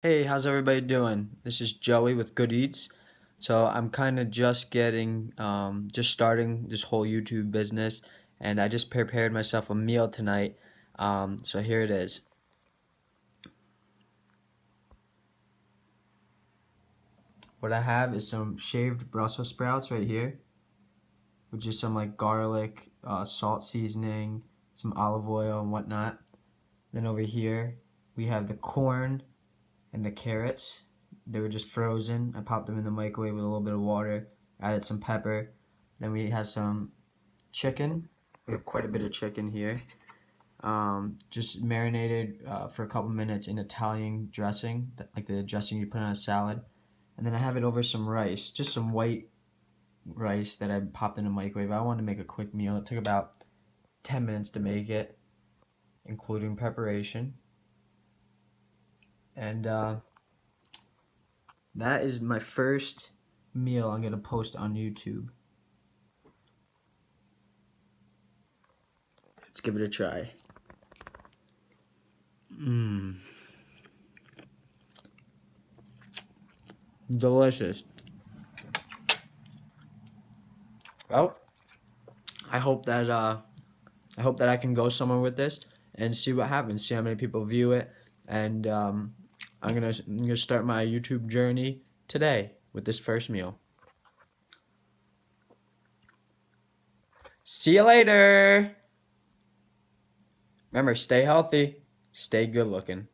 Hey, how's everybody doing? This is Joey with Good Eats. So I'm kind of just just starting this whole YouTube business, and I just prepared myself a meal tonight. So here it is. What I have is some shaved Brussels sprouts right here, which is some like garlic, salt seasoning, some olive oil and whatnot. Then over here we have the corn and the carrots. They were just frozen. I popped them in the microwave with a little bit of water, added some pepper. Then we have some chicken. We have quite a bit of chicken here. Just marinated for a couple minutes in Italian dressing, like the dressing you put on a salad. And then I have it over some rice, just some white rice that I popped in the microwave. I wanted to make a quick meal. It took about 10 minutes to make it, including preparation. And that is my first meal I'm going to post on YouTube. Let's give it a try. Mmm. Delicious. Well, I hope that I can go somewhere with this and see what happens. See how many people view it, and I'm gonna start my YouTube journey today with this first meal. See you later. Remember, stay healthy, stay good looking.